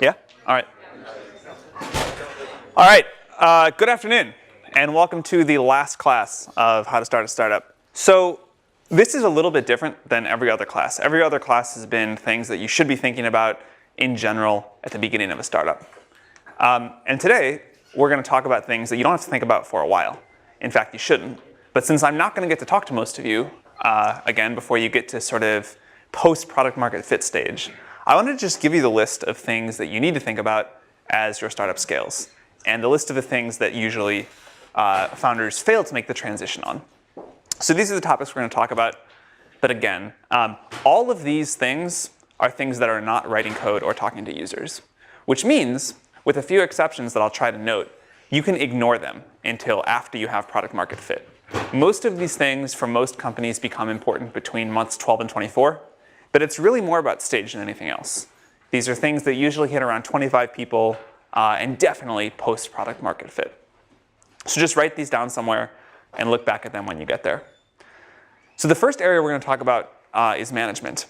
Yeah? All right. All right. Good afternoon, and welcome to the last class of How to Start a Startup. So this is a little bit different than every other class. Every other class has been things that you should be thinking about in general at the beginning of a startup. And today, we're going to talk about things that you don't have to think about for a while. In fact, you shouldn't. But since I'm not going to get to talk to most of you, again, before you get to sort of post-product market fit stage, I wanted to just give you the list of things that you need to think about as your startup scales, and the list of the things that usually founders fail to make the transition on. So these are the topics we're going to talk about. But again, all of these things are things that are not writing code or talking to users, which means, with a few exceptions that I'll try to note, you can ignore them until after you have product market fit. Most of these things for most companies become important between months 12 and 24, but it's really more about stage than anything else. These are things that usually hit around 25 people and definitely post-product market fit. So just write these down somewhere and look back at them when you get there. So the first area we're going to talk about is management.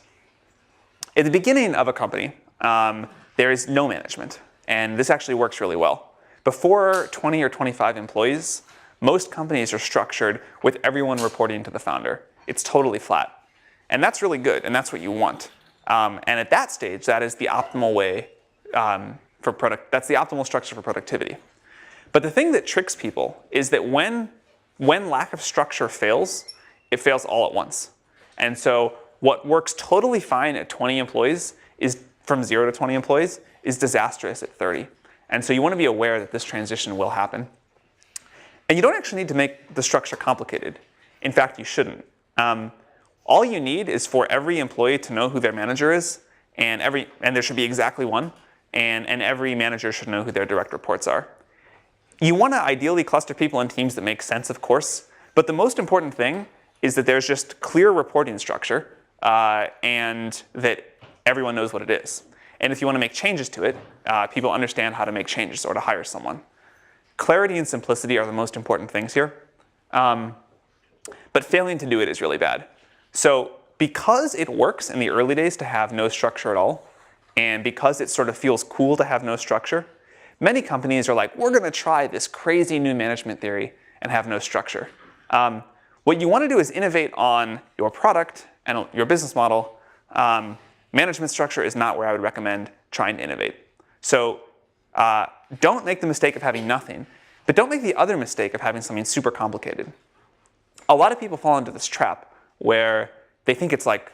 At the beginning of a company, there is no management, and this actually works really well. Before 20 or 25 employees, most companies are structured with everyone reporting to the founder. It's totally flat. And that's really good, and that's what you want. And at that stage, that is the optimal way that's the optimal structure for productivity. But the thing that tricks people is that when lack of structure fails, it fails all at once. And so what works totally fine at 20 employees is from 0 to 20 employees is disastrous at 30. And so you want to be aware that this transition will happen. And you don't actually need to make the structure complicated. In fact, you shouldn't. All you need is for every employee to know who their manager is, and there should be exactly one, and every manager should know who their direct reports are. You want to ideally cluster people in teams that make sense, of course, but the most important thing is that there's just clear reporting structure and that everyone knows what it is. And if you want to make changes to it, people understand how to make changes or to hire someone. Clarity and simplicity are the most important things here, but failing to do it is really bad. So because it works in the early days to have no structure at all, and because it sort of feels cool to have no structure, many companies are like, we're going to try this crazy new management theory and have no structure. What you want to do is innovate on your product and your business model. Management structure is not where I would recommend trying to innovate. So don't make the mistake of having nothing, but don't make the other mistake of having something super complicated. A lot of people fall into this trap where they think it's like,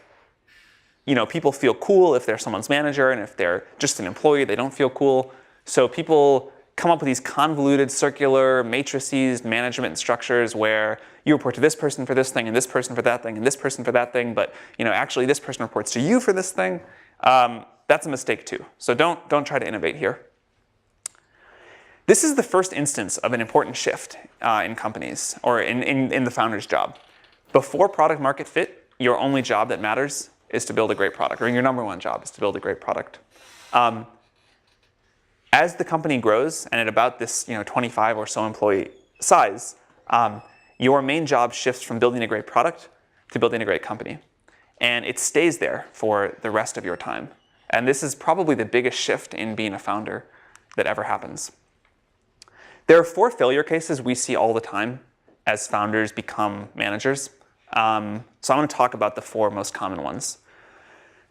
people feel cool if they're someone's manager, and if they're just an employee, they don't feel cool. So people come up with these convoluted, circular, matrices, management structures where you report to this person for this thing, and this person for that thing, and this person for that thing, but actually this person reports to you for this thing. That's a mistake too. So don't try to innovate here. This is the first instance of an important shift in companies, or in the founder's job. Before product market fit, your only job that matters is to build a great product, or your number one job is to build a great product. As the company grows, and at about this 25 or so employee size, your main job shifts from building a great product to building a great company. And it stays there for the rest of your time. And this is probably the biggest shift in being a founder that ever happens. There are 4 failure cases we see all the time as founders become managers. So I'm going to talk about the 4 most common ones.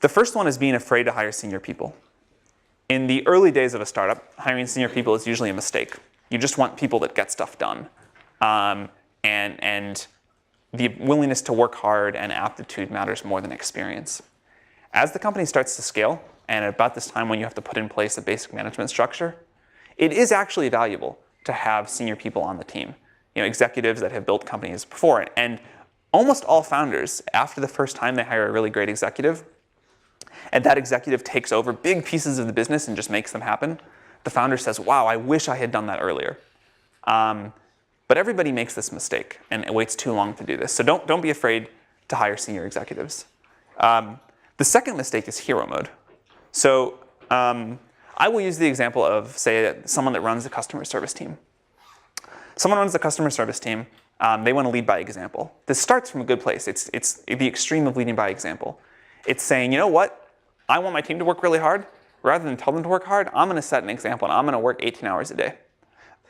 The first one is being afraid to hire senior people. In the early days of a startup, hiring senior people is usually a mistake. You just want people that get stuff done. And the willingness to work hard and aptitude matters more than experience. As the company starts to scale, and at about this time when you have to put in place a basic management structure, it is actually valuable to have senior people on the team. Executives that have built companies before. And almost all founders, after the first time they hire a really great executive, and that executive takes over big pieces of the business and just makes them happen, the founder says, wow, I wish I had done that earlier. But everybody makes this mistake, and it waits too long to do this. So don't be afraid to hire senior executives. The second mistake is hero mode. So I will use the example of, say, someone that runs the customer service team. Someone runs the customer service team. They want to lead by example. This starts from a good place. It's the extreme of leading by example. It's saying, you know what? I want my team to work really hard. rather than tell them to work hard, I'm going to set an example, and I'm going to work 18 hours a day.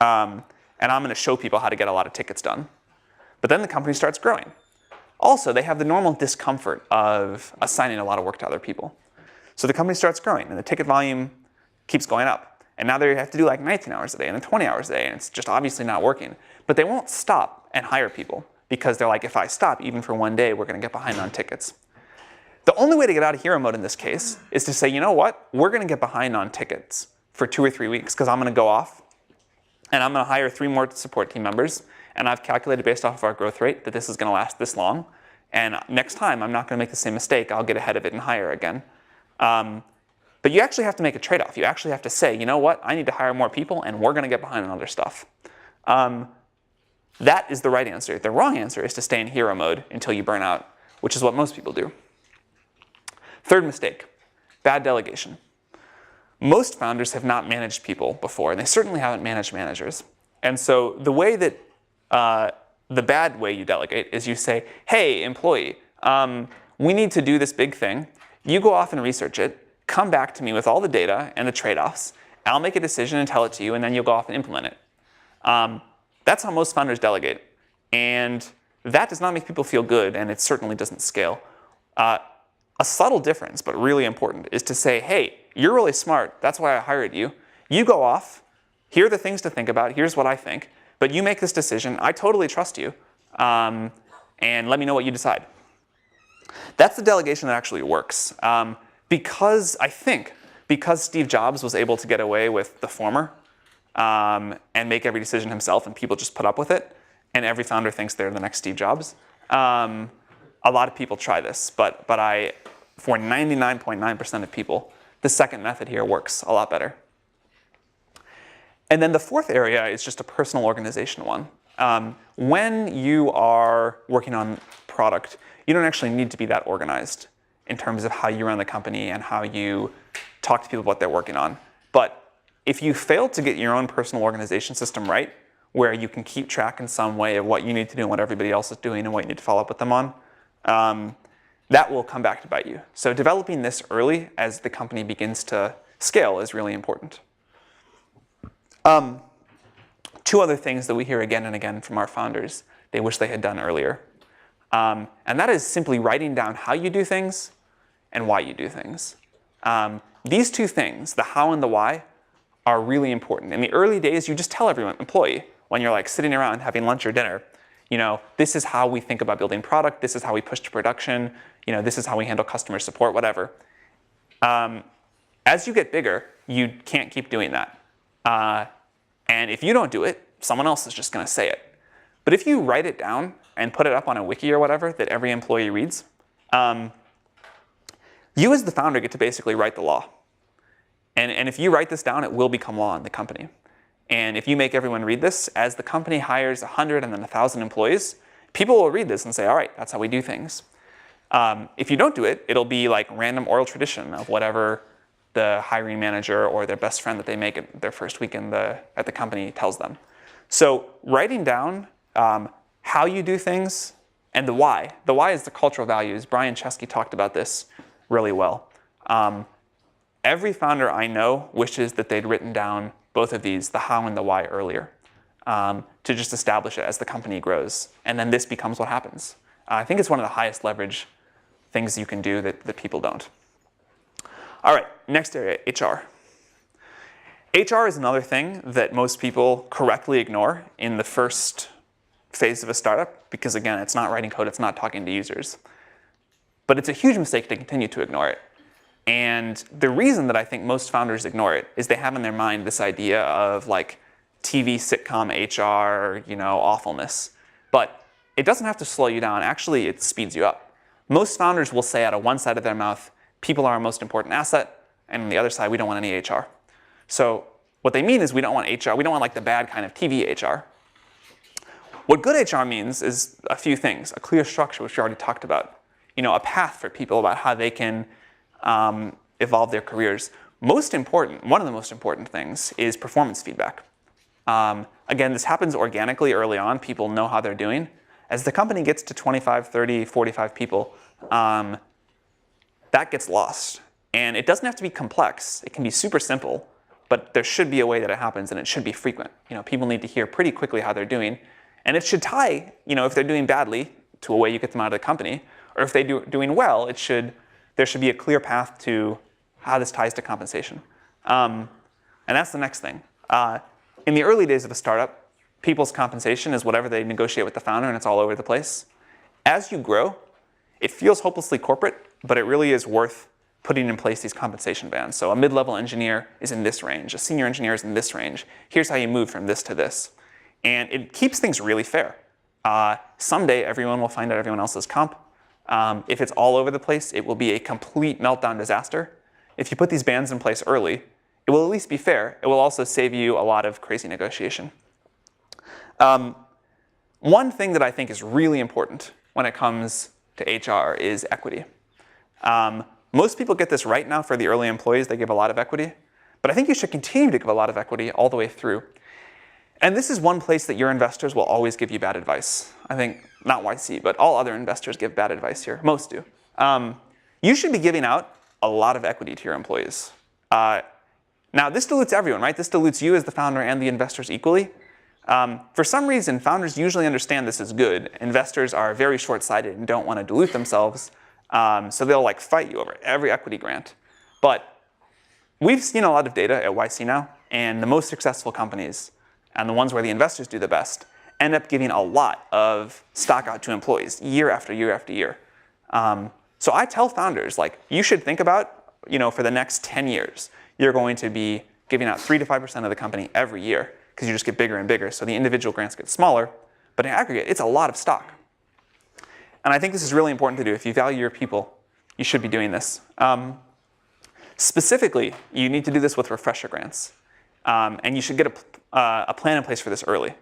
And I'm going to show people how to get a lot of tickets done. But then the company starts growing. Also, they have the normal discomfort of assigning a lot of work to other people. So the company starts growing, and the ticket volume keeps going up. And now they have to do like 19 hours a day and then 20 hours a day, and it's just obviously not working. But they won't stop and hire people because they're like, if I stop even for one day, we're going to get behind on tickets. The only way to get out of hero mode in this case is to say, you know what? We're going to get behind on tickets for 2 or 3 weeks because I'm going to go off and I'm going to hire 3 more support team members. And I've calculated based off of our growth rate that this is going to last this long. And next time, I'm not going to make the same mistake. I'll get ahead of it and hire again. But you actually have to make a trade-off. You actually have to say, you know what? I need to hire more people, and we're going to get behind on other stuff. That is the right answer. The wrong answer is to stay in hero mode until you burn out, which is what most people do. Third mistake, bad delegation. Most founders have not managed people before, and they certainly haven't managed managers. And so the way that the bad way you delegate is you say, hey, employee, we need to do this big thing. You go off and research it. Come back to me with all the data and the trade-offs. I'll make a decision and tell it to you, and then you'll go off and implement it. That's how most founders delegate. And that does not make people feel good, and it certainly doesn't scale. A subtle difference, but really important, is to say, hey, you're really smart. That's why I hired you. You go off. Here are the things to think about. Here's what I think. But you make this decision. I totally trust you. And let me know what you decide. That's the delegation that actually works. Because Steve Jobs was able to get away with the former and make every decision himself, and people just put up with it, and every founder thinks they're the next Steve Jobs. A lot of people try this, but for 99.9% of people, the second method here works a lot better. And then the fourth area is just a personal organization one. When you are working on product, you don't actually need to be that organized in terms of how you run the company and how you talk to people about what they're working on. But if you fail to get your own personal organization system right, where you can keep track in some way of what you need to do and what everybody else is doing and what you need to follow up with them on, that will come back to bite you. So developing this early as the company begins to scale is really important. 2 other things that we hear again and again from our founders they wish they had done earlier. And that is simply writing down how you do things and why you do things. These 2 things, the how and the why, are really important. In the early days, you just tell everyone, employee, when you're like sitting around having lunch or dinner, you know, this is how we think about building product, this is how we push to production, you know, this is how we handle customer support, whatever. As you get bigger, you can't keep doing that. And if you don't do it, someone else is just going to say it. But if you write it down and put it up on a wiki or whatever that every employee reads, you as the founder get to basically write the law. And if you write this down, it will become law in the company. And if you make everyone read this, as the company hires 100 and then 1,000 employees, people will read this and say, all right, that's how we do things. If you don't do it, it'll be like random oral tradition of whatever the hiring manager or their best friend that they make at their first week at the company tells them. So writing down how you do things and the why. The why is the cultural values. Brian Chesky talked about this really well. Every founder I know wishes that they'd written down both of these, the how and the why, earlier, to just establish it as the company grows. And then this becomes what happens. I think it's one of the highest leverage things you can do that people don't. All right, next area, HR. HR is another thing that most people correctly ignore in the first phase of a startup because, again, it's not writing code, it's not talking to users. But it's a huge mistake to continue to ignore it. And the reason that I think most founders ignore it is they have in their mind this idea of like TV sitcom HR, you know, awfulness. But it doesn't have to slow you down. Actually, it speeds you up. Most founders will say out of one side of their mouth, people are our most important asset, and on the other side, we don't want any HR. So what they mean is we don't want HR. We don't want like the bad kind of TV HR. What good HR means is a few things. A clear structure, which we already talked about. You know, a path for people about how they can evolve their careers. Most important, one of the most important things is performance feedback. Again, this happens organically early on. People know how they're doing. As the company gets to 25, 30, 45 people, that gets lost. And it doesn't have to be complex. It can be super simple, but there should be a way that it happens, and it should be frequent. People need to hear pretty quickly how they're doing, and it should tie, if they're doing badly, to a way you get them out of the company, or if they're doing well, there should be a clear path to how this ties to compensation. And that's the next thing. In the early days of a startup, people's compensation is whatever they negotiate with the founder, and it's all over the place. As you grow, it feels hopelessly corporate, but it really is worth putting in place these compensation bands. So a mid-level engineer is in this range, a senior engineer is in this range. Here's how you move from this to this. And it keeps things really fair. Someday, everyone will find out everyone else's comp. If it's all over the place, it will be a complete meltdown disaster. If you put these bands in place early, it will at least be fair. It will also save you a lot of crazy negotiation. One thing that I think is really important when it comes to HR is equity. Most people get this right now for the early employees. They give a lot of equity. But I think you should continue to give a lot of equity all the way through. And this is one place that your investors will always give you bad advice. I think, not YC, but all other investors give bad advice here. Most do. You should be giving out a lot of equity to your employees. Now, this dilutes everyone, right? This dilutes you as the founder and the investors equally. For some reason, founders usually understand this is good. Investors are very short-sighted and don't want to dilute themselves. So they'll fight you over every equity grant. But we've seen a lot of data at YC now, and the most successful companies, and the ones where the investors do the best, end up giving a lot of stock out to employees year after year after year. So I tell founders, you should think about, for the next 10 years, you're going to be giving out 3 to 5% of the company every year, because you just get bigger and bigger. So the individual grants get smaller, but in aggregate, it's a lot of stock. And I think this is really important to do. If you value your people, you should be doing this. Specifically, you need to do this with refresher grants. And you should get a plan in place for this early.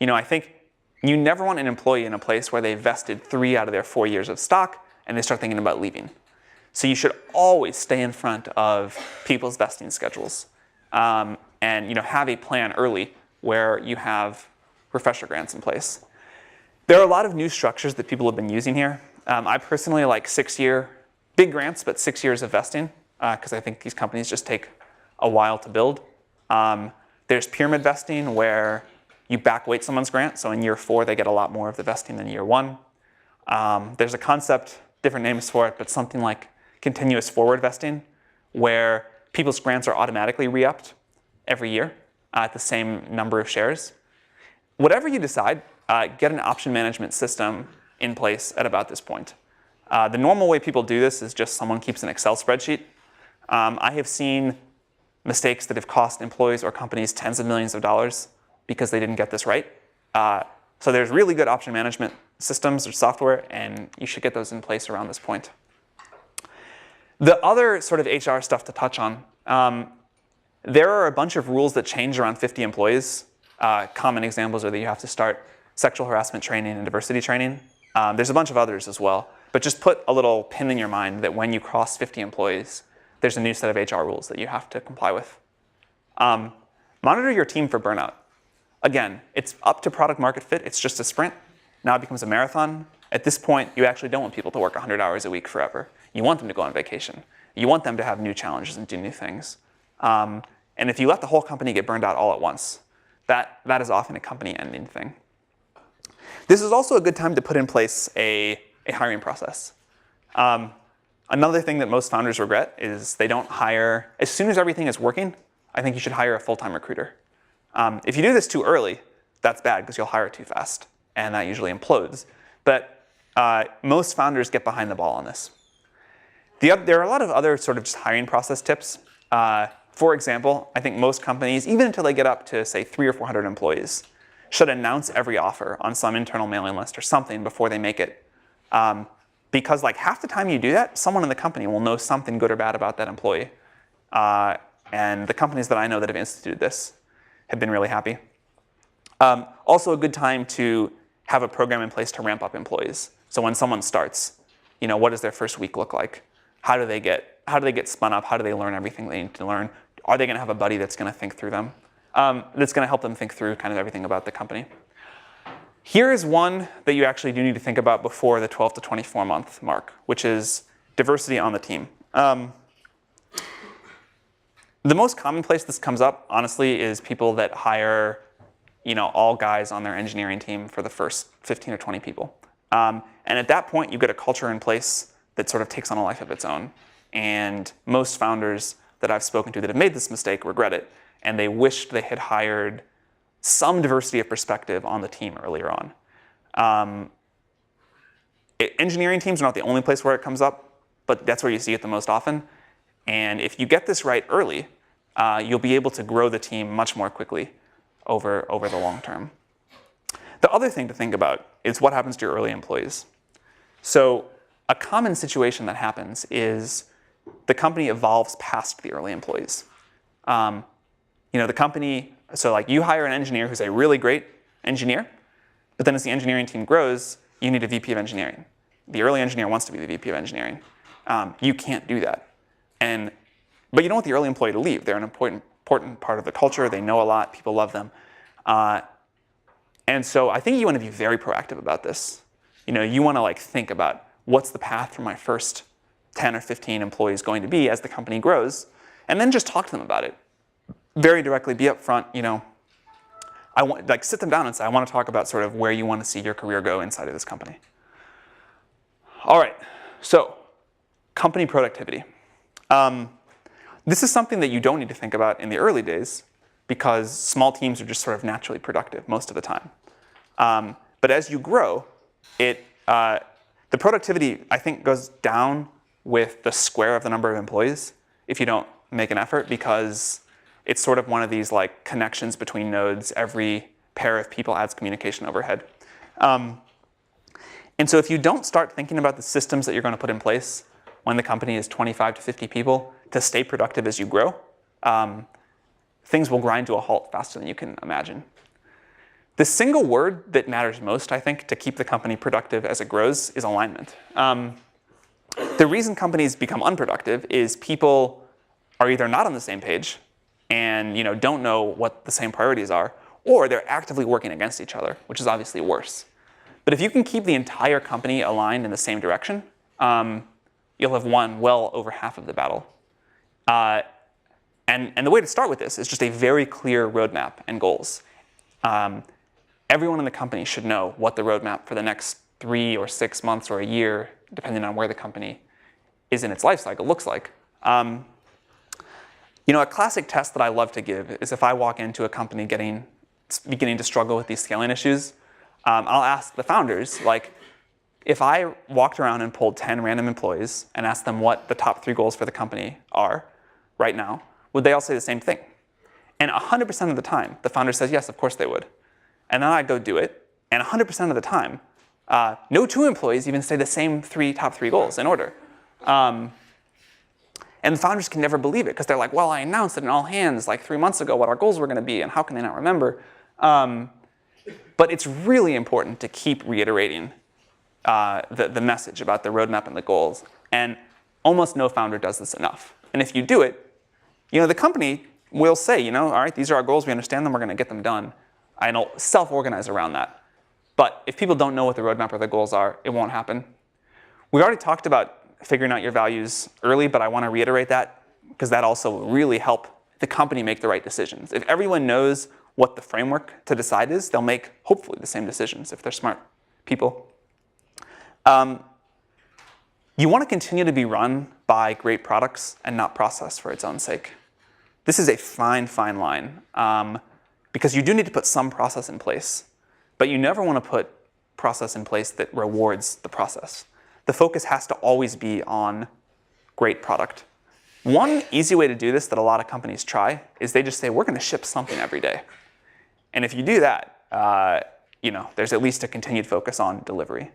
I think you never want an employee in a place where they vested 3 out of their 4 years of stock and they start thinking about leaving. So you should always stay in front of people's vesting schedules. And have a plan early where you have refresher grants in place. There are a lot of new structures that people have been using here. I personally like 6-year, big grants, but 6 years of vesting, because I think these companies just take a while to build. There's pyramid vesting, where you backweight someone's grant, so in year 4 they get a lot more of the vesting than year 1. There's a concept, different names for it, but something like continuous forward vesting, where people's grants are automatically re-upped every year at the same number of shares. Whatever you decide, get an option management system in place at about this point. The normal way people do this is just someone keeps an Excel spreadsheet. I have seen mistakes that have cost employees or companies tens of millions of dollars because they didn't get this right. So there's really good option management systems or software, and you should get those in place around this point. The other sort of HR stuff to touch on, there are a bunch of rules that change around 50 employees. Common examples are that you have to start sexual harassment training and diversity training. There's a bunch of others as well. But just put a little pin in your mind that when you cross 50 employees, there's a new set of HR rules that you have to comply with. Monitor your team for burnout. Again, it's up to product market fit. It's just a sprint. Now it becomes a marathon. At this point, you actually don't want people to work 100 hours a week forever. You want them to go on vacation. You want them to have new challenges and do new things. And if you let the whole company get burned out all at once, that is often a company-ending thing. This is also a good time to put in place a hiring process. Another thing that most founders regret is they don't hire. As soon as everything is working, I think you should hire a full-time recruiter. If you do this too early, that's bad because you'll hire too fast, and that usually implodes. But most founders get behind the ball on this. There are a lot of other sort of just hiring process tips. For example, I think most companies, even until they get up to, say, 300 or 400 employees, should announce every offer on some internal mailing list or something before they make it. Because half the time you do that, someone in the company will know something good or bad about that employee. And the companies that I know that have instituted this have been really happy. Also a good time to have a program in place to ramp up employees. So when someone starts, what does their first week look like? How do they get spun up? How do they learn everything they need to learn? Are they going to have a buddy that's going to think through them? That's going to help them think through kind of everything about the company. Here is one that you actually do need to think about before the 12 to 24 month mark, which is diversity on the team. The most common place this comes up, honestly, is people that hire all guys on their engineering team for the first 15 or 20 people. And at that point, you get a culture in place that sort of takes on a life of its own. And most founders that I've spoken to that have made this mistake regret it, and they wished they had hired some diversity of perspective on the team earlier on. Engineering teams are not the only place where it comes up, but that's where you see it the most often. And if you get this right early, you'll be able to grow the team much more quickly over the long term. The other thing to think about is what happens to your early employees. So a common situation that happens is the company evolves past the early employees. The company, so like you hire an engineer who's a really great engineer, but then as the engineering team grows, you need a VP of engineering. The early engineer wants to be the VP of engineering. You can't do that. But you don't want the early employee to leave. They're an important part of the culture. They know a lot. People love them. And so I think you want to be very proactive about this. You want to think about what's the path for my first 10 or 15 employees going to be as the company grows, and then just talk to them about it. Very directly, be upfront. I want sit them down and say, I want to talk about sort of where you want to see your career go inside of this company. All right, so company productivity. This is something that you don't need to think about in the early days because small teams are just sort of naturally productive most of the time. But as you grow, the productivity, I think, goes down with the square of the number of employees if you don't make an effort, because it's sort of one of these connections between nodes. Every pair of people adds communication overhead. And so if you don't start thinking about the systems that you're going to put in place when the company is 25 to 50 people to stay productive as you grow, things will grind to a halt faster than you can imagine. The single word that matters most, I think, to keep the company productive as it grows is alignment. The reason companies become unproductive is people are either not on the same page and don't know what the same priorities are, or they're actively working against each other, which is obviously worse. But if you can keep the entire company aligned in the same direction, you'll have won well over half of the battle. And the way to start with this is just a very clear roadmap and goals. Everyone in the company should know what the roadmap for the next 3 or 6 months or a year, depending on where the company is in its life cycle, looks like. A classic test that I love to give is if I walk into a company beginning to struggle with these scaling issues, I'll ask the founders, if I walked around and pulled 10 random employees and asked them what the top 3 goals for the company are right now, would they all say the same thing? And 100% of the time, the founder says, yes, of course they would. And then I go do it, and 100% of the time, no 2 employees even say the same top 3 goals in order. And the founders can never believe it, because they're like, well, I announced it in all hands 3 months ago what our goals were going to be, and how can they not remember? But it's really important to keep reiterating the message about the roadmap and the goals. And almost no founder does this enough. And if you do it, the company will say, all right, these are our goals, we understand them, we're going to get them done. And it'll self-organize around that. But if people don't know what the roadmap or the goals are, it won't happen. We already talked about figuring out your values early, but I want to reiterate that because that also will really help the company make the right decisions. If everyone knows what the framework to decide is, they'll make, hopefully, the same decisions if they're smart people. You want to continue to be run by great products and not process for its own sake. This is a fine, fine line because you do need to put some process in place, but you never want to put process in place that rewards the process. The focus has to always be on great product. One easy way to do this that a lot of companies try is they just say, we're going to ship something every day. And if you do that, there's at least a continued focus on delivery.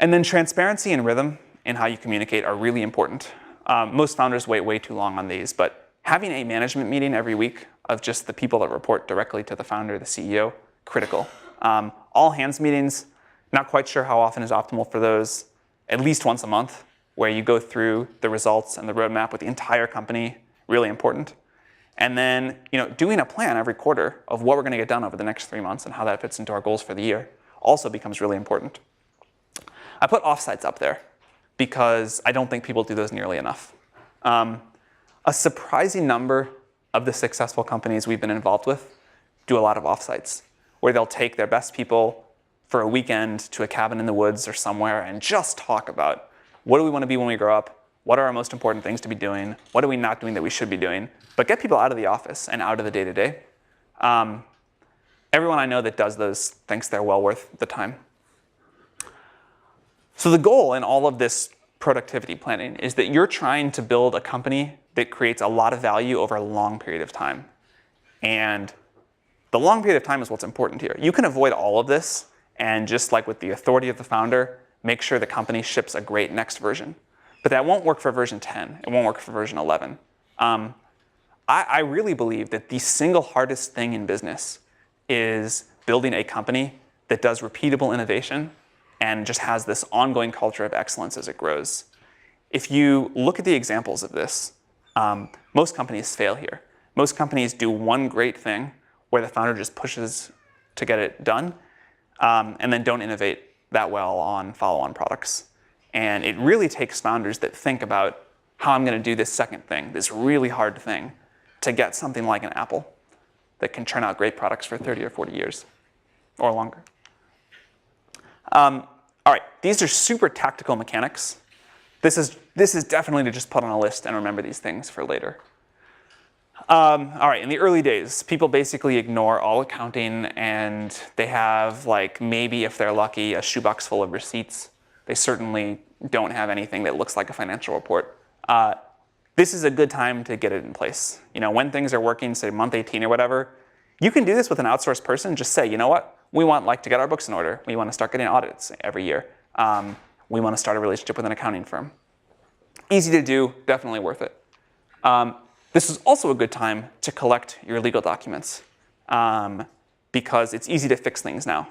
And then transparency and rhythm in how you communicate are really important. Most founders wait way too long on these, but having a management meeting every week of just the people that report directly to the founder, the CEO, critical. All hands meetings, not quite sure how often is optimal for those. At least once a month, where you go through the results and the roadmap with the entire company, really important. And then, doing a plan every quarter of what we're going to get done over the next 3 months and how that fits into our goals for the year also becomes really important. I put offsites up there because I don't think people do those nearly enough. A A surprising number of the successful companies we've been involved with do a lot of offsites, where they'll take their best people for a weekend to a cabin in the woods or somewhere and just talk about what do we want to be when we grow up, what are our most important things to be doing, what are we not doing that we should be doing, but get people out of the office and out of the day-to-day. Everyone I know that does those thinks they're well worth the time. So the goal in all of this productivity planning is that you're trying to build a company that creates a lot of value over a long period of time. And the long period of time is what's important here. You can avoid all of this and just like with the authority of the founder, make sure the company ships a great next version. But that won't work for version 10. It won't work for version 11. I really believe that the single hardest thing in business is building a company that does repeatable innovation and just has this ongoing culture of excellence as it grows. If you look at the examples of this, most companies fail here. Most companies do one great thing where the founder just pushes to get it done, and then don't innovate that well on follow-on products. And it really takes founders that think about how I'm going to do this second thing, this really hard thing, to get something like an Apple that can churn out great products for 30 or 40 years or longer. All right, these are super tactical mechanics. This is definitely to just put on a list and remember these things for later. All right, in the early days, people basically ignore all accounting and they have like maybe if they're lucky a shoebox full of receipts. They certainly don't have anything that looks like a financial report. This is a good time to get it in place. You know, when things are working, say month 18 or whatever, you can do this with an outsourced person. Just say, you know what? We want like to get our books in order. We want to start getting audits every year. We want to start a relationship with an accounting firm. Easy to do, definitely worth it. This is also a good time to collect your legal documents because it's easy to fix things now.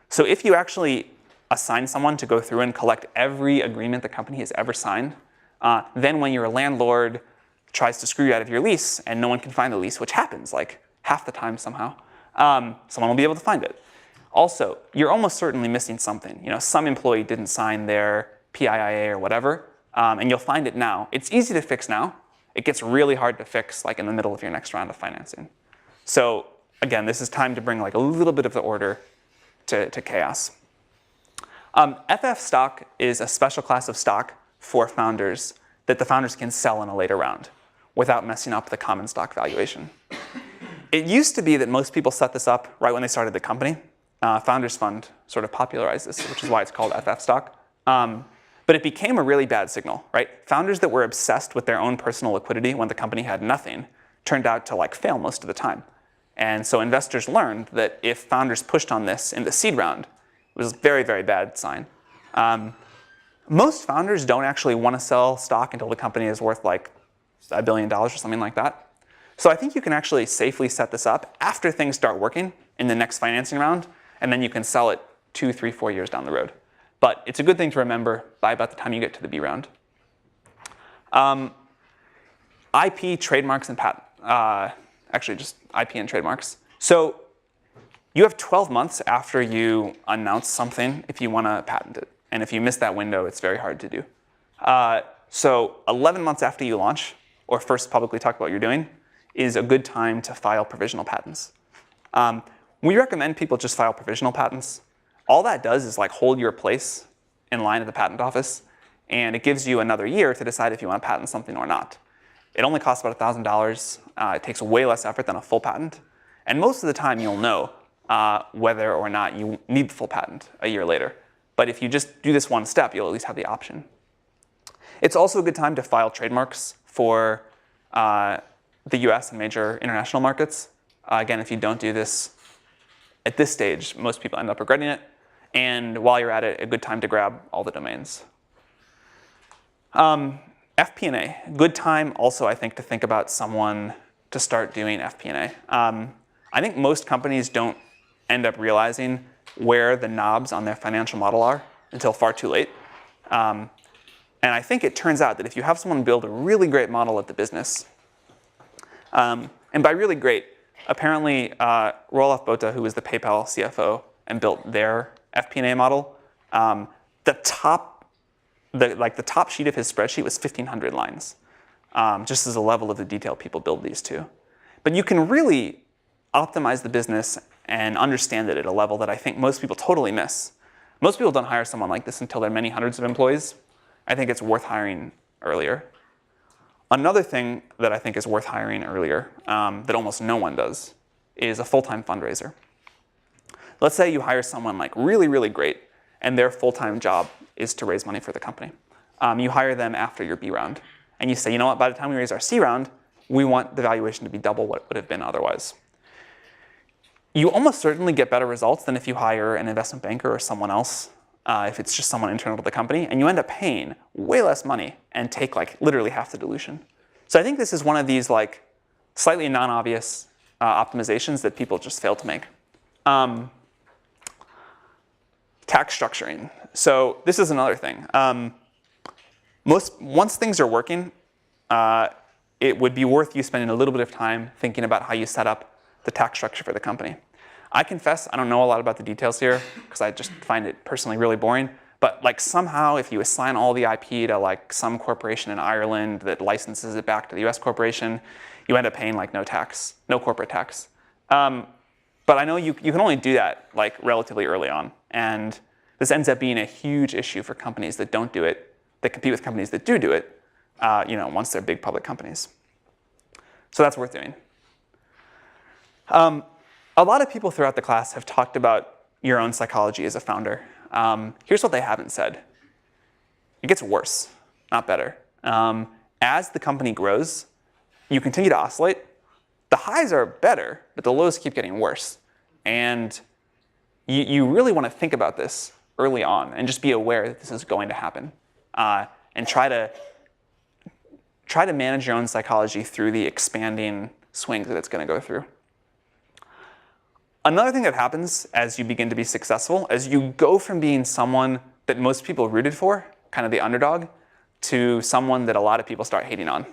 So if you actually assign someone to go through and collect every agreement the company has ever signed, then when your landlord tries to screw you out of your lease and no one can find the lease, which happens like half the time somehow, someone will be able to find it. Also, you're almost certainly missing something. You know, some employee didn't sign their PIIA or whatever, and you'll find it now. It's easy to fix now. It gets really hard to fix like in the middle of your next round of financing. So again, this is time to bring like a little bit of the order to chaos. FF stock is a special class of stock for founders that the founders can sell in a later round without messing up the common stock valuation. It used to be that most people set this up right when they started the company. Founders Fund sort of popularized this, which is why it's called FF stock. But it became a really bad signal, right? Founders that were obsessed with their own personal liquidity when the company had nothing turned out to like fail most of the time. And so investors learned that if founders pushed on this in the seed round, it was a very, very bad sign. Most founders don't actually want to sell stock until the company is worth like $1 billion or something like that. So I think you can actually safely set this up after things start working in the next financing round, and then you can sell it 2, 3, 4 years down the road. But it's a good thing to remember by about the time you get to the B round. IP, trademarks, and patent. Actually, just IP and trademarks. So you have 12 months after you announce something if you want to patent it. And if you miss that window, it's very hard to do. So 11 months after you launch, or first publicly talk about what you're doing, is a good time to file provisional patents. We recommend people just file provisional patents. All that does is like hold your place in line at the patent office, and it gives you another year to decide if you want to patent something or not. It only costs about $1,000. It takes way less effort than a full patent. And most of the time you'll know whether or not you need the full patent a year later. But if you just do this one step, you'll at least have the option. It's also a good time to file trademarks for the US and major international markets. Again, if you don't do this at this stage, most people end up regretting it. And while you're at it, a good time to grab all the domains. FP&A, good time also, I think, to think about someone to start doing FP&A. I think most companies don't end up realizing where the knobs on their financial model are until far too late. And I think it turns out that if you have someone build a really great model at the business, and by really great, apparently Roelof Botha, who was the PayPal CFO and built their FP&A model, the top sheet of his spreadsheet was 1,500 lines. just as a level of the detail people build these to. But you can really optimize the business and understand it at a level that I think most people totally miss. Most people don't hire someone like this until they're many hundreds of employees. I think it's worth hiring earlier. Another thing that I think is worth hiring earlier that almost no one does is a full-time fundraiser. Let's say you hire someone like really, really great, and their full-time job is to raise money for the company. You hire them after your B round, and you say, you know what, by the time we raise our C round, we want the valuation to be double what it would have been otherwise. You almost certainly get better results than if you hire an investment banker or someone else, if it's just someone internal to the company, and you end up paying way less money and take like literally half the dilution. So I think this is one of these like slightly non-obvious optimizations that people just fail to make. Tax structuring. So this is another thing. Once things are working, it would be worth you spending a little bit of time thinking about how you set up the tax structure for the company. I confess I don't know a lot about the details here because I just find it personally really boring. But like somehow if you assign all the IP to like some corporation in Ireland that licenses it back to the US corporation, you end up paying like no tax, no corporate tax. But I know you can only do that like relatively early on. And this ends up being a huge issue for companies that don't do it, that compete with companies that do it, once they're big public companies. So that's worth doing. A lot of people throughout the class have talked about your own psychology as a founder. Here's what they haven't said. It gets worse, not better. As the company grows, you continue to oscillate. The highs are better, but the lows keep getting worse. And you really want to think about this early on and just be aware that this is going to happen. And try to manage your own psychology through the expanding swings that it's going to go through. Another thing that happens as you begin to be successful, as you go from being someone that most people rooted for, kind of the underdog, to someone that a lot of people start hating on.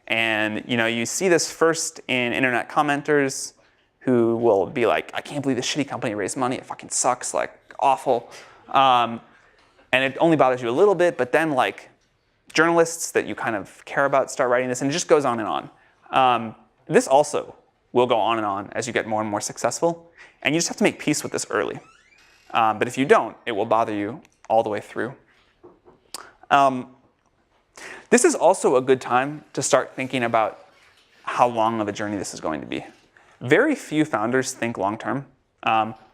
And you see this first in internet commenters who will be like, I can't believe this shitty company raised money, it fucking sucks, like awful. And it only bothers you a little bit, but then like journalists that you kind of care about start writing this, and it just goes on and on. This also will go on and on as you get more and more successful, and you just have to make peace with this early. But if you don't, it will bother you all the way through. This is also a good time to start thinking about how long of a journey this is going to be. Very few founders think long term.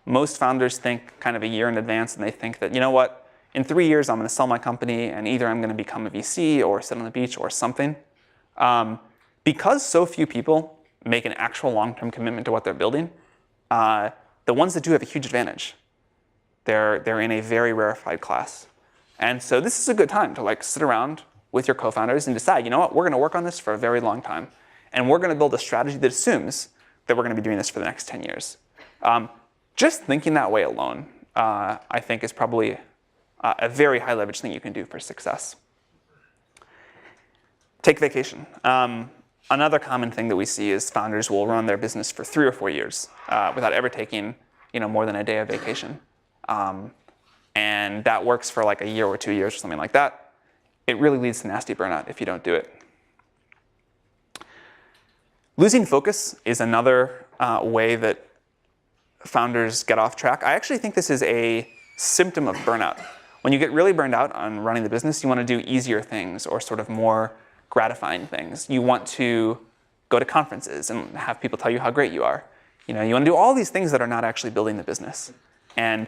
Most founders think kind of a year in advance, and they think that, you know what, in 3 years I'm going to sell my company, and either I'm going to become a VC or sit on the beach or something. Because so few people make an actual long-term commitment to what they're building, the ones that do have a huge advantage. They're in a very rarefied class. And so this is a good time to like sit around with your co-founders and decide, you know what, we're going to work on this for a very long time. And we're going to build a strategy that assumes that we're going to be doing this for the next 10 years. Just thinking that way alone, I think is probably a very high leverage thing you can do for success. Take vacation. Another common thing that we see is founders will run their business for 3 or 4 years without ever taking more than a day of vacation. And that works for like a year or 2 years or something like that. It really leads to nasty burnout if you don't do it. Losing focus is another way that founders get off track. I actually think this is a symptom of burnout. When you get really burned out on running the business, you want to do easier things or sort of more gratifying things. You want to go to conferences and have people tell you how great you are. You want to do all these things that are not actually building the business. And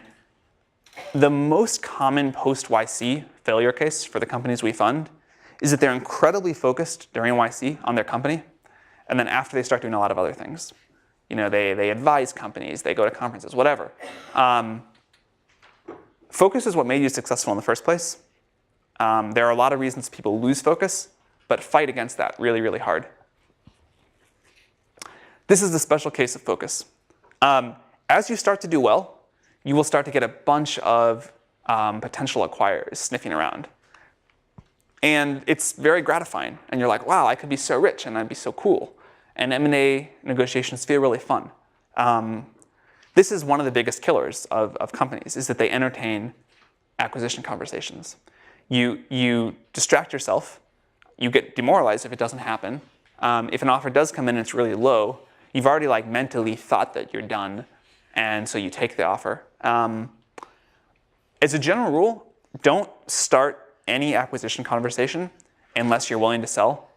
the most common post-YC failure case for the companies we fund is that they're incredibly focused during YC on their company, and then after they start doing a lot of other things. They advise companies, they go to conferences, whatever. Focus is what made you successful in the first place. There are a lot of reasons people lose focus, but fight against that really, really hard. This is the special case of focus. As you start to do well, you will start to get a bunch of potential acquirers sniffing around. And it's very gratifying. And you're like, wow, I could be so rich and I'd be so cool. And M&A negotiations feel really fun. This is one of the biggest killers of companies, is that they entertain acquisition conversations. You distract yourself. you get demoralized if it doesn't happen. If an offer does come in and it's really low, you've already like mentally thought that you're done, and so you take the offer. As a general rule, don't start any acquisition conversation unless you're willing to sell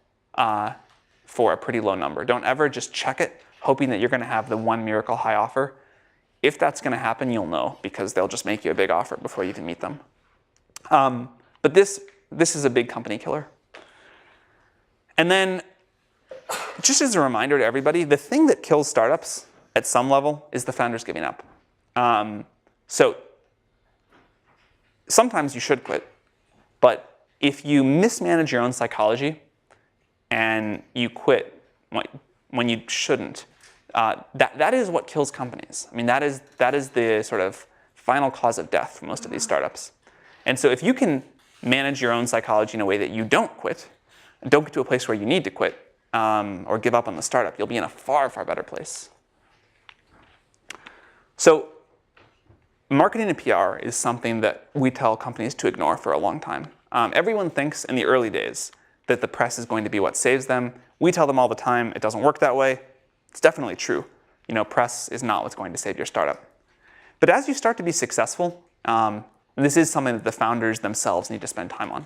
for a pretty low number. Don't ever just check it, hoping that you're going to have the one miracle high offer. If that's going to happen, you'll know, because they'll just make you a big offer before you even meet them. But this is a big company killer. And then, just as a reminder to everybody, the thing that kills startups at some level is the founders giving up. So sometimes you should quit, but if you mismanage your own psychology and you quit when you shouldn't, that is what kills companies. I mean, that is the sort of final cause of death for most of these startups. And so if you can manage your own psychology in a way that you don't quit, and don't get to a place where you need to quit or give up on the startup, you'll be in a far, far better place. So marketing and PR is something that we tell companies to ignore for a long time. Everyone thinks in the early days that the press is going to be what saves them. We tell them all the time it doesn't work that way. It's definitely true. Press is not what's going to save your startup. But as you start to be successful, this is something that the founders themselves need to spend time on.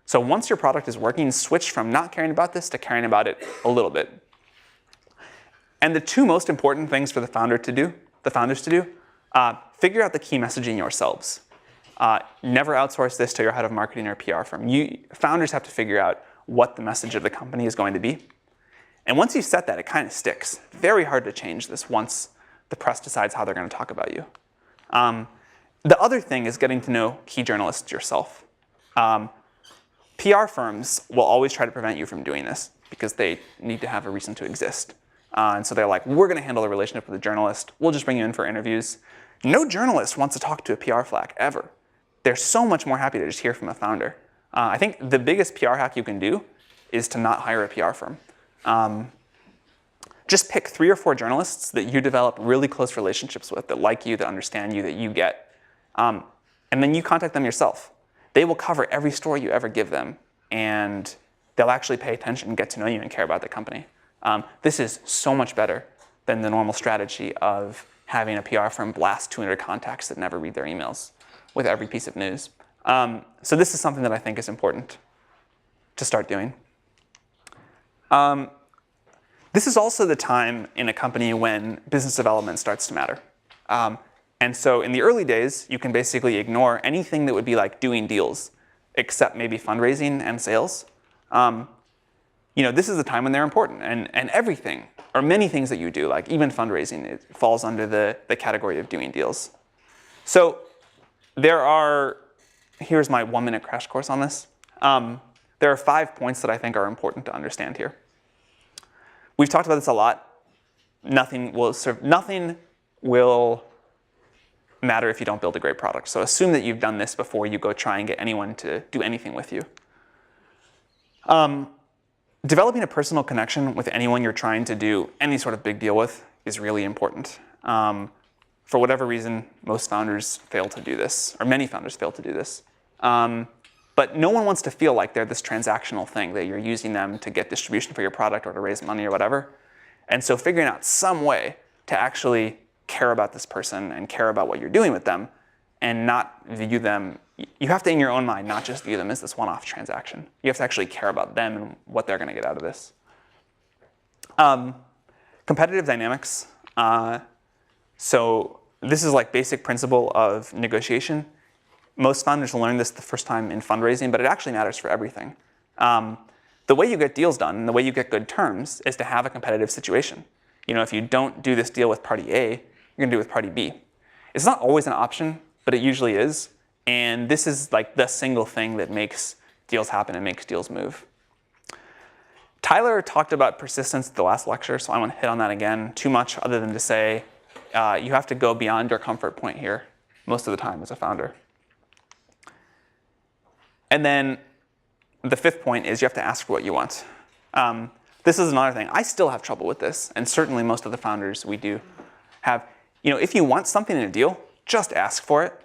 So once your product is working, switch from not caring about this to caring about it a little bit. And the two most important things for the founders to do, figure out the key messaging yourselves. Never outsource this to your head of marketing or PR firm. Founders have to figure out what the message of the company is going to be. And once you set that, it kind of sticks. Very hard to change this once the press decides how they're going to talk about you. The other thing is getting to know key journalists yourself. PR firms will always try to prevent you from doing this because they need to have a reason to exist. And so they're like, we're going to handle the relationship with the journalist. We'll just bring you in for interviews. No journalist wants to talk to a PR flack, ever. They're so much more happy to just hear from a founder. I think the biggest PR hack you can do is to not hire a PR firm. Just pick 3 or 4 journalists that you develop really close relationships with, that like you, that understand you, that you get. And then you contact them yourself. They will cover every story you ever give them, and they'll actually pay attention, get to know you, and care about the company. This is so much better than the normal strategy of having a PR firm blast 200 contacts that never read their emails with every piece of news. So this is something that I think is important to start doing. This is also the time in a company when business development starts to matter. And so in the early days, you can basically ignore anything that would be like doing deals, except maybe fundraising and sales. This is the time when they're important, and everything, or many things that you do, like even fundraising, it falls under the category of doing deals. So here's my 1-minute crash course on this. There are 5 points that I think are important to understand here. We've talked about this a lot. Nothing will matter if you don't build a great product. So assume that you've done this before you go try and get anyone to do anything with you. Developing a personal connection with anyone you're trying to do any sort of big deal with is really important. For whatever reason, most founders fail to do this, or many founders fail to do this. But no one wants to feel like they're this transactional thing, that you're using them to get distribution for your product or to raise money or whatever. And so figuring out some way to actually care about this person and care about what you're doing with them and not view them, you have to, in your own mind, not just view them as this one-off transaction. You have to actually care about them and what they're going to get out of this. Competitive dynamics. So this is like basic principle of negotiation. Most founders learn this the first time in fundraising, but it actually matters for everything. The way you get deals done and the way you get good terms is to have a competitive situation. If you don't do this deal with party A, you're going to do it with party B. It's not always an option, but it usually is. And this is like the single thing that makes deals happen and makes deals move. Tyler talked about persistence at the last lecture, so I won't hit on that again too much, other than to say you have to go beyond your comfort point here most of the time as a founder. And then the 5th point is you have to ask for what you want. This is another thing. I still have trouble with this, and certainly most of the founders we do have. If you want something in a deal, just ask for it.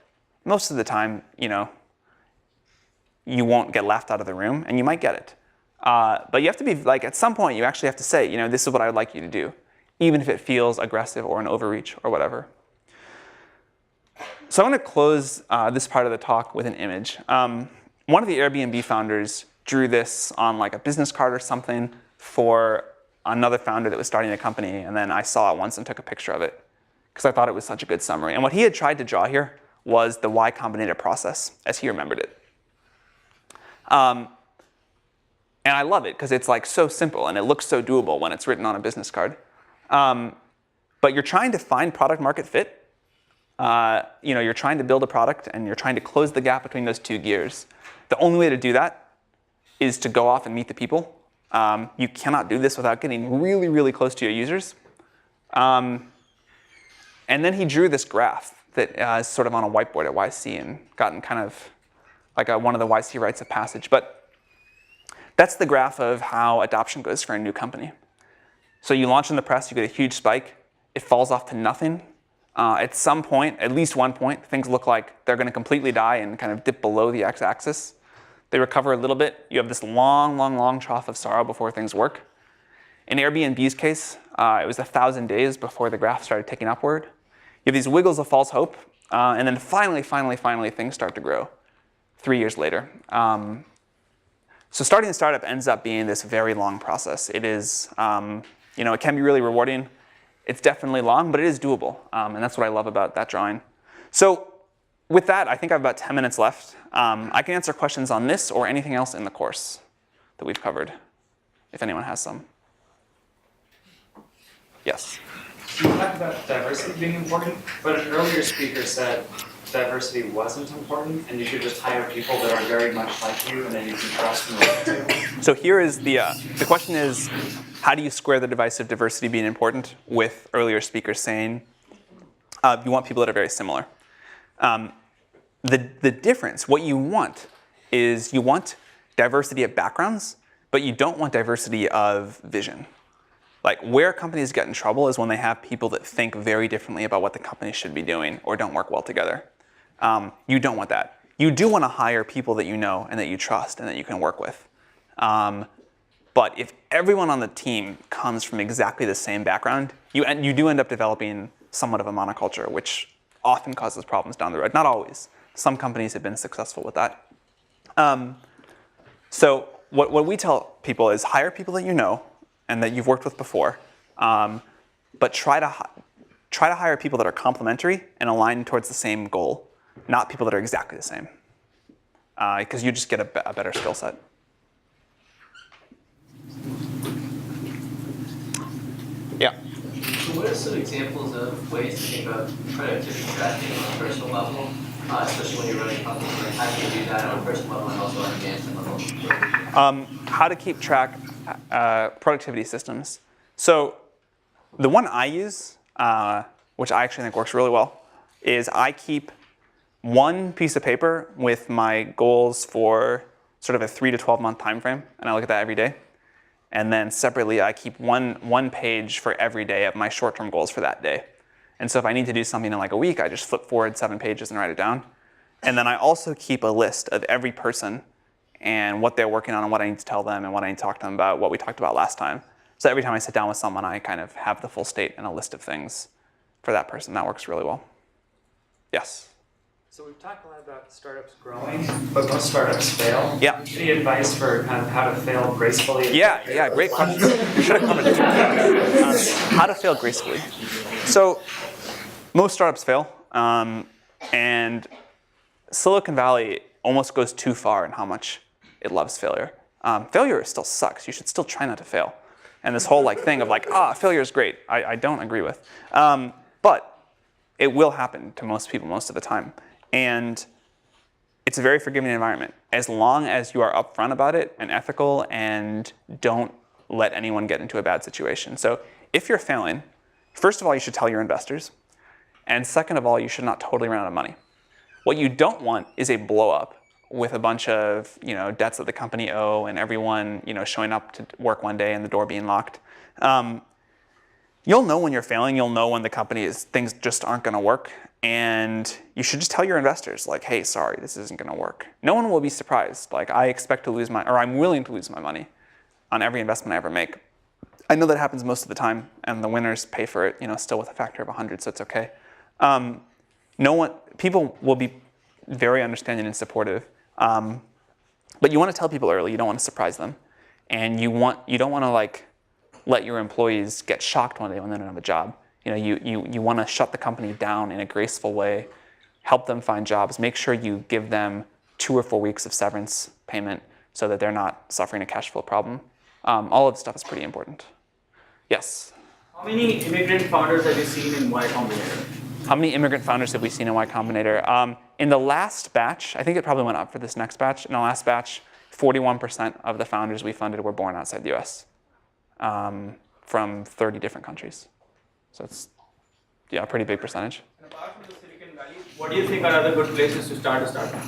Most of the time, you won't get laughed out of the room, and you might get it. But you have to be like, at some point, you actually have to say, this is what I would like you to do, even if it feels aggressive or an overreach or whatever. So I'm going to close this part of the talk with an image. One of the Airbnb founders drew this on like a business card or something for another founder that was starting a company, and then I saw it once and took a picture of it because I thought it was such a good summary. And what he had tried to draw here was the Y Combinator process, as he remembered it. And I love it because it's like so simple and it looks so doable when it's written on a business card. But you're trying to find product market fit. You're trying to build a product and you're trying to close the gap between those two gears. The only way to do that is to go off and meet the people. You cannot do this without getting really, really close to your users. And then he drew this graph that is sort of on a whiteboard at YC and gotten kind of like one of the YC rites of passage. But that's the graph of how adoption goes for a new company. So you launch in the press, you get a huge spike. It falls off to nothing. At some point, at least one point, things look like they're going to completely die and kind of dip below the x-axis. They recover a little bit. You have this long, long, long trough of sorrow before things work. In Airbnb's case, it was 1,000 days before the graph started ticking upward. You have these wiggles of false hope, and then finally, things start to grow 3 years later. So starting a startup ends up being this very long process. It is, it can be really rewarding. It's definitely long, but it is doable, and that's what I love about that drawing. So with that, I think I have about 10 minutes left. I can answer questions on this or anything else in the course that we've covered, if anyone has some. Yes? You talked about diversity being important, but an earlier speaker said diversity wasn't important, and you should just hire people that are very much like you, and then you can trust and look to. So here is the question is, how do you square the device of diversity being important with earlier speakers saying you want people that are very similar? The difference, what you want is you want diversity of backgrounds, but you don't want diversity of vision. Like where companies get in trouble is when they have people that think very differently about what the company should be doing or don't work well together. You don't want that. You do want to hire people that you know and that you trust and that you can work with. But if everyone on the team comes from exactly the same background, you do end up developing somewhat of a monoculture, which often causes problems down the road. Not always. Some companies have been successful with that. So what we tell people is hire people that you know and that you've worked with before, but try to hire people that are complementary and aligned towards the same goal, not people that are exactly the same, because you just get a better skill set. Yeah. So what are some examples of ways to think about productivity tracking on a personal level, especially when you're running companies? Like how do you do that on a personal level and also on a management level? How to keep track productivity systems. So the one I use, which I actually think works really well, is I keep one piece of paper with my goals for sort of a 3 to 12 month time frame, and I look at that every day. And then separately, I keep one page for every day of my short-term goals for that day. And so if I need to do something in like a week, I just flip forward 7 pages and write it down. And then I also keep a list of every person and what they're working on and what I need to tell them and what I need to talk to them about, what we talked about last time. So every time I sit down with someone, I kind of have the full state and a list of things for that person. That works really well. Yes? So we've talked a lot about startups growing, but most startups fail. Yeah. Any advice for kind of how to fail gracefully? Yeah, great question. We should have covered it. How to fail gracefully. So most startups fail, and Silicon Valley almost goes too far in how much it loves failure. Failure still sucks. You should still try not to fail. And this whole thing of failure is great, I don't agree with. But it will happen to most people most of the time. And it's a very forgiving environment. As long as you are upfront about it and ethical and don't let anyone get into a bad situation. So if you're failing, first of all, you should tell your investors. And second of all, you should not totally run out of money. What you don't want is a blow up with a bunch of debts that the company owe and everyone showing up to work one day and the door being locked. You'll know when you're failing. You'll know when the company things just aren't going to work. And you should just tell your investors, hey, sorry, this isn't going to work. No one will be surprised. I expect to lose I'm willing to lose my money. on every investment I ever make. I know that happens most of the time, and the winners pay for it, still with a factor of 100, so it's okay. People will be very understanding and supportive, but you want to tell people early. You don't want to surprise them, and you don't want to let your employees get shocked one day when they don't have a job. You want to shut the company down in a graceful way, help them find jobs, make sure you give them 2 or 4 weeks of severance payment so that they're not suffering a cash flow problem. All of this stuff is pretty important. Yes? How many immigrant founders have you seen in Y Combinator? How many immigrant founders have we seen in Y Combinator? In the last batch, I think it probably went up for this next batch. In the last batch, 41% of the founders we funded were born outside the US from 30 different countries. So it's, a pretty big percentage. And apart from the Silicon Valley, what do you think are other good places to start a startup?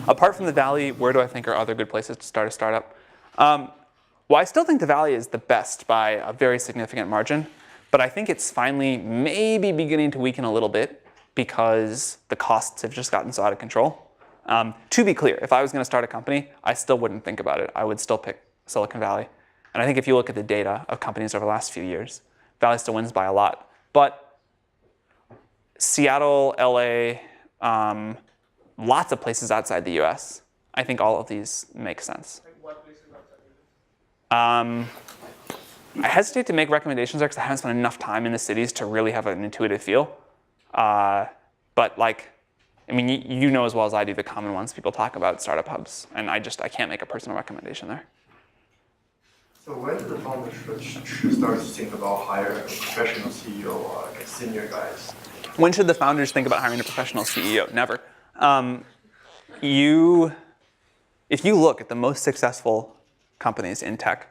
Apart from the Valley, where do I think are other good places to start a startup? Well, I still think the Valley is the best by a very significant margin, but I think it's finally maybe beginning to weaken a little bit because the costs have just gotten so out of control. To be clear, if I was going to start a company, I still wouldn't think about it. I would still pick Silicon Valley. And I think if you look at the data of companies over the last few years, Valley still wins by a lot. But Seattle, LA, lots of places outside the US, I think all of these make sense. Like what places outside the US? I hesitate to make recommendations there because I haven't spent enough time in the cities to really have an intuitive feel. But you know as well as I do the common ones people talk about, startup hubs, and I can't make a personal recommendation there. So when do the founders should start to think about hiring a professional CEO or like senior guys? When should the founders think about hiring a professional CEO? Never. If you look at the most successful companies in tech,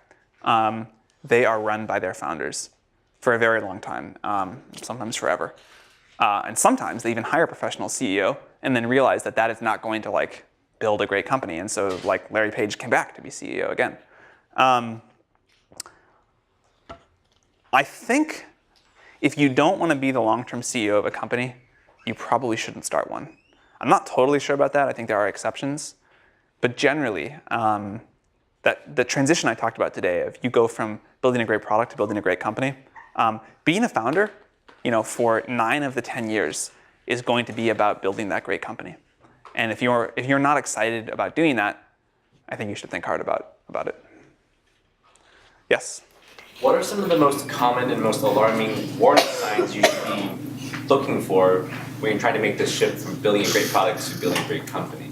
they are run by their founders for a very long time, sometimes forever. And sometimes they even hire a professional CEO and then realize that that is not going to build a great company. And so Larry Page came back to be CEO again. I think if you don't want to be the long-term CEO of a company, you probably shouldn't start one. I'm not totally sure about that. I think there are exceptions. But generally, that the transition I talked about today of you go from building a great product to building a great company, being a founder, for 9 of the 10 years is going to be about building that great company. And if you're not excited about doing that, I think you should think hard about it. Yes? What are some of the most common and most alarming warning signs you should be looking for when you're trying to make this shift from building a great product to building a great company?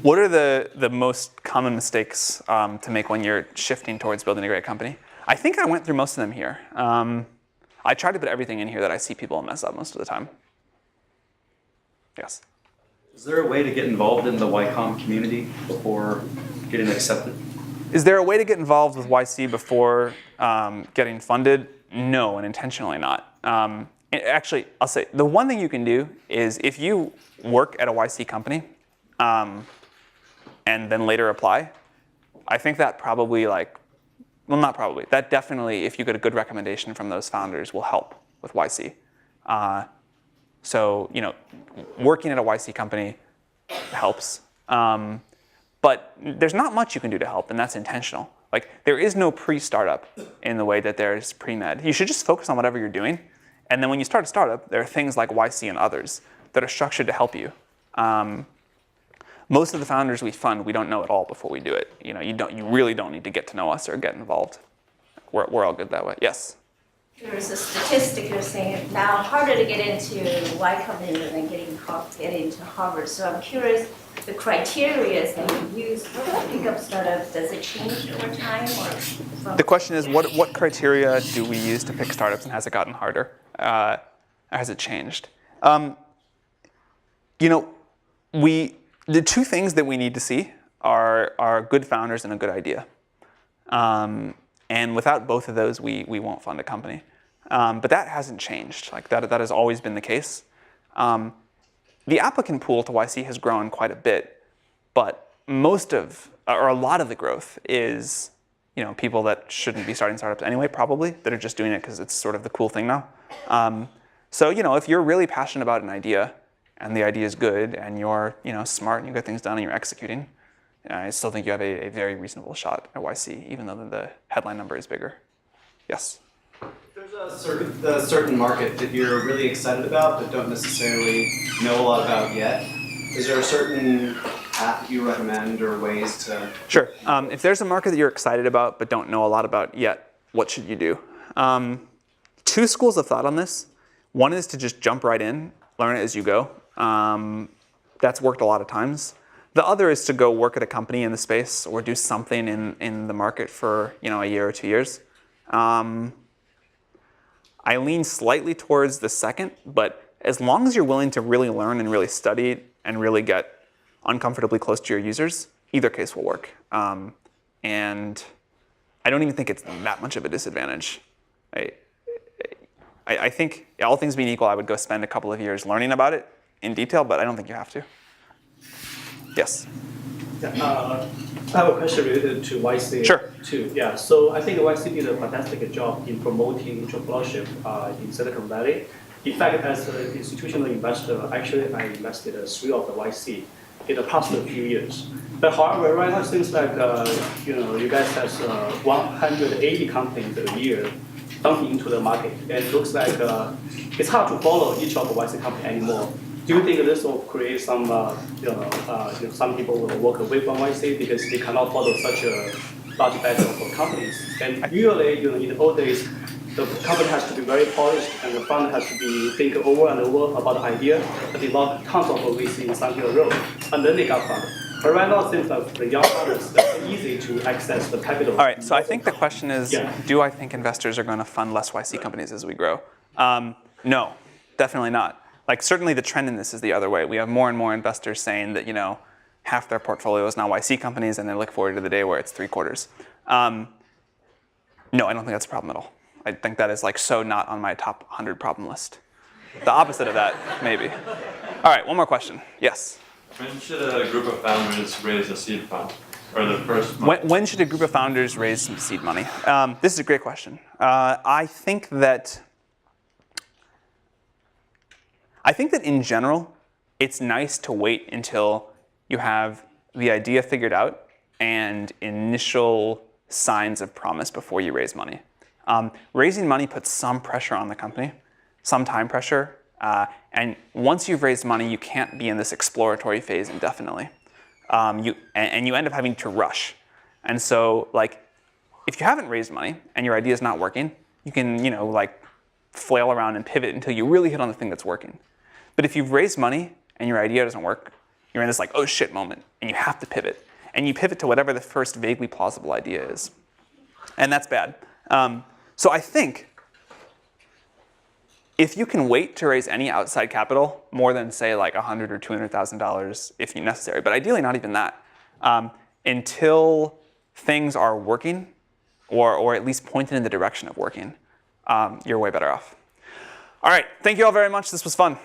What are the most common mistakes to make when you're shifting towards building a great company? I think I went through most of them here. I tried to put everything in here that I see people mess up most of the time. Yes? Is there a way to get involved in the YCOM community before getting accepted? Is there a way to get involved with YC before getting funded? No, and intentionally not. Actually, I'll say, the one thing you can do is if you work at a YC company and then later apply, I think that probably not probably, that definitely, if you get a good recommendation from those founders, will help with YC. So, working at a YC company helps. But there's not much you can do to help, and that's intentional. There is no pre-startup in the way that there's pre-med. You should just focus on whatever you're doing. And then when you start a startup, there are things like YC and others that are structured to help you. Most of the founders we fund, we don't know at all before we do it. You really don't need to get to know us or get involved. We're all good that way. Yes? There's a statistic you're saying it's now harder to get into Y Combinator than get into Harvard. So I'm curious, the criteria that you use to pick up startups, does it change over time? The question is, what criteria do we use to pick startups, and has it gotten harder? Has it changed? The two things that we need to see are good founders and a good idea. And without both of those, we won't fund a company. But that hasn't changed. That has always been the case. The applicant pool to YC has grown quite a bit, but a lot of the growth is people that shouldn't be starting startups anyway, probably, that are just doing it because it's sort of the cool thing now. So if you're really passionate about an idea and the idea is good and you're smart and you get things done and you're executing, I still think you have a very reasonable shot at YC, even though the headline number is bigger. Yes? There's a certain market that you're really excited about but don't necessarily know a lot about yet. Is there a certain path that you recommend or ways to? Sure. If there's a market that you're excited about but don't know a lot about yet, what should you do? Two schools of thought on this. One is to just jump right in, learn it as you go. That's worked a lot of times. The other is to go work at a company in the space or do something in the market for a year or 2 years. I lean slightly towards the second, but as long as you're willing to really learn and really study and really get uncomfortably close to your users, either case will work. And I don't even think it's that much of a disadvantage. I think all things being equal, I would go spend a couple of years learning about it in detail, but I don't think you have to. Yes? Yeah, I have a question related to YC Sure. too. Yeah, so I think YC did a fantastic job in promoting entrepreneurship in Silicon Valley. In fact, as an institutional investor, actually I invested 3 of the YC in the past few years. But however, right now it seems like you guys have 180 companies a year dumping into the market, and it looks like it's hard to follow each of the YC company anymore. Do you think this will create some, some people will walk away from YC because they cannot follow such a large batch of companies? And usually, in the old days, the company has to be very polished, and the fund has to be think over and over about the idea, and develop tons of VC in some row, and then they got funded. But right now, it seems like the young founders, it's easy to access the capital. All right, so I think the question is, do I think investors are going to fund less YC companies as we grow? No, definitely not. Like, certainly the trend in this is the other way. We have more and more investors saying that, half their portfolio is now YC companies, and they look forward to the day where it's 3/4. No, I don't think that's a problem at all. I think that is so not on my top 100 problem list. The opposite of that, maybe. All right, one more question. Yes? When should a group of founders raise a seed fund? Or the first money? When should a group of founders raise some seed money? This is a great question. I think that in general, it's nice to wait until you have the idea figured out and initial signs of promise before you raise money. Raising money puts some pressure on the company, some time pressure, and once you've raised money, you can't be in this exploratory phase indefinitely. And you end up having to rush. And so, if you haven't raised money and your idea is not working, you can, flail around and pivot until you really hit on the thing that's working. But if you've raised money and your idea doesn't work, you're in this oh shit moment, and you have to pivot. And you pivot to whatever the first vaguely plausible idea is. And that's bad. So I think if you can wait to raise any outside capital, more than say $100,000 or $200,000 if necessary, but ideally not even that, until things are working, or at least pointed in the direction of working, you're way better off. All right, thank you all very much. This was fun.